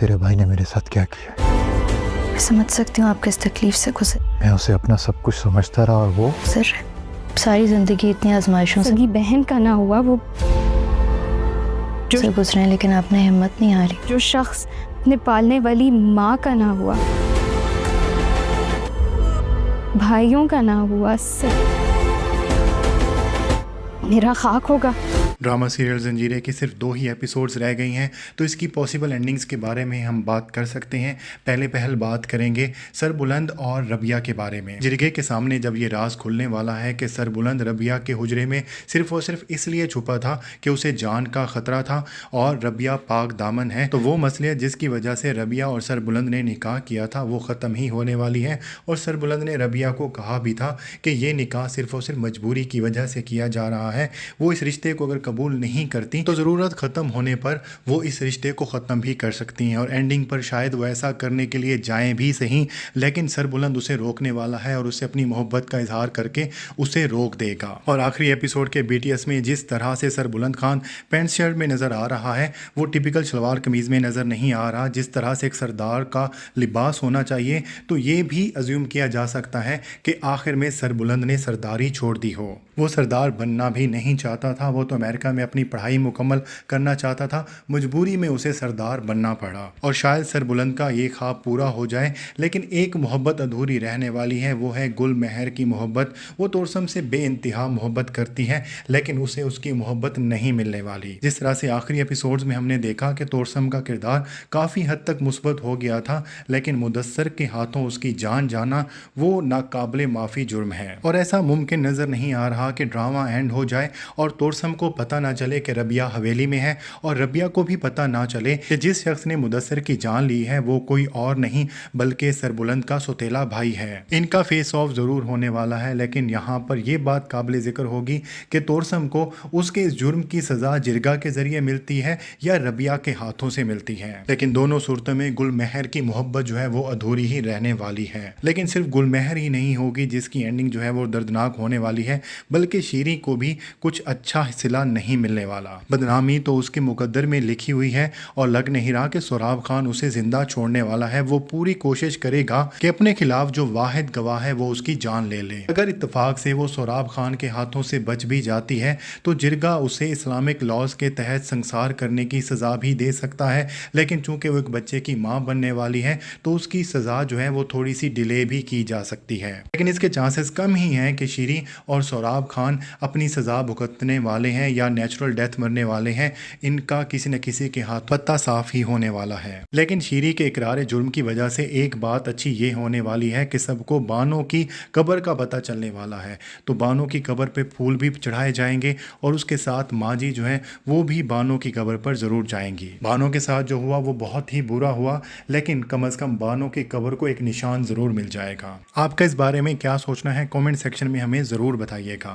तेरे भाई ने मेरे साथ क्या किया। मैं समझ सकती हूँ आप किस तकलीफ से गुजरे। मैं उसे अपना सब कुछ समझता रहा और वो सर, सारी जिंदगी इतनी आजमाइशों से सगी बहन का ना हुआ, वो से गुजरे हैं, लेकिन आपने हिम्मत नहीं आ रही। जो शख्स अपने पालने वाली माँ का ना हुआ, भाइयों का ना हुआ, मेरा खाक होगा। ड्रामा सीरियल जंजीरे के सिर्फ 2 ही एपिसोड्स रह गई हैं, तो इसकी पॉसिबल एंडिंग्स के बारे में हम बात कर सकते हैं। पहल बात करेंगे सरबुलंद और रबिया के बारे में। जिरगे के सामने जब ये राज खुलने वाला है कि सरबुलंद रबिया के हुजरे में सिर्फ और सिर्फ इसलिए छुपा था कि उसे जान का खतरा था और रबिया पाक दामन है, तो वो मसले जिसकी वजह से रबिया और सरबुलंद ने निकाह किया था वो ख़त्म ही होने वाली है। और सरबुलंद ने रबिया को कहा भी था कि ये निकाह सिर्फ और सिर्फ मजबूरी की वजह से किया जा रहा है। वो इस रिश्ते को अगर कबूल नहीं करती तो ज़रूरत ख़त्म होने पर वो इस रिश्ते को ख़त्म भी कर सकती हैं और एंडिंग पर शायद वो ऐसा करने के लिए जाएं भी सही, लेकिन सरबुलंद उसे रोकने वाला है और उसे अपनी मोहब्बत का इजहार करके उसे रोक देगा। और आखिरी एपिसोड के BTS में जिस तरह से सरबुलंद खान पैंट शर्ट में नज़र आ रहा है वो टिपिकल शलवार कमीज़ में नज़र नहीं आ रहा। जिस तरह से एक सरदार का लिबास होना चाहिए, तो ये भी अज्यूम किया जा सकता है कि आखिर में सरबुलंद ने सरदारी छोड़ दी हो। वो सरदार बनना भी नहीं चाहता था, वो तो अमेरिका में अपनी पढ़ाई मुकम्मल करना चाहता था, मजबूरी में उसे सरदार बनना पड़ा। और शायद सरबुलंद का ये ख्वाब पूरा हो जाए, लेकिन एक मोहब्बत अधूरी रहने वाली है, वो है गुल महर की मोहब्बत। वो तोरसम से बेइंतहा मोहब्बत करती है, लेकिन उसे उसकी मोहब्बत नहीं मिलने वाली। जिस तरह से आखिरी एपिसोड्स में हमने देखा कि तोरसम का किरदार काफ़ी हद तक मुस्बत हो गया था, लेकिन मुदस्सर के हाथों उसकी जान जाना वो नाकाबिले माफ़ी जुर्म है। और ऐसा मुमकिन नज़र नहीं आ रहा कि ड्रामा एंड हो जाए और तोरसम को पता ना चले कि रबिया हवेली में है और रबिया को भी पता ना चले कि जिस शख्स ने मुदस्सर की जान ली है वो कोई और नहीं बल्कि सरबुलंद का सौतेला भाई है। इनका फेस ऑफ ज़रूर होने वाला है, लेकिन यहाँ पर यह बात काबिल ज़िक्र होगी कि तोरसम को उसके इस जुर्म की सज़ा जिरगा के ज़रिए मिलती है या रबिया के हाथों से मिलती है। लेकिन दोनों सूरतों में गुलमहर की मोहब्बत जो है वो अधूरी ही रहने वाली है। लेकिन सिर्फ गुलमहर ही नहीं होगी जिसकी एंडिंग जो है वो दर्दनाक होने वाली है, बल्कि शीरी को भी कुछ अच्छा सिला नहीं मिलने वाला। बदनामी तो उसके मुकद्दर में लिखी हुई है और लग नहीं रहा कि सोराब खान उसे जिंदा छोड़ने वाला है। वो पूरी कोशिश करेगा कि अपने खिलाफ जो वाहिद गवाह है वो उसकी जान ले ले। अगर इत्तेफाक से वो सोराब खान के हाथों से बच भी जाती है तो जिरगा उसे इस्लामिक लॉज के तहत संसार करने की सज़ा भी दे सकता है, लेकिन चूंकि वो एक बच्चे की माँ बनने वाली है तो उसकी सज़ा जो है वो थोड़ी सी डिले भी की जा सकती है। लेकिन इसके चांसेस कम ही हैं कि शीरी और सोराब खान अपनी सज़ा भुगतने वाले हैं या नेचुरल डेथ मरने वाले हैं। इनका किसी न किसी के हाथ पत्ता साफ ही होने वाला है। लेकिन शीरी के इकरार जुर्म की वजह से एक बात अच्छी ये होने वाली है कि सबको बानो की कब्र का पता चलने वाला है, तो बानो की कब्र पे फूल भी चढ़ाए जाएंगे और उसके साथ माँ जी जो है वो भी बानो की कब्र पर ज़रूर जाएंगी। बानो के साथ जो हुआ वो बहुत ही बुरा हुआ, लेकिन कम अज़ कम बानो की कब्र को एक निशान ज़रूर मिल जाएगा। आपका इस बारे में क्या सोचना है कॉमेंट सेक्शन में हमें ज़रूर बताइएगा।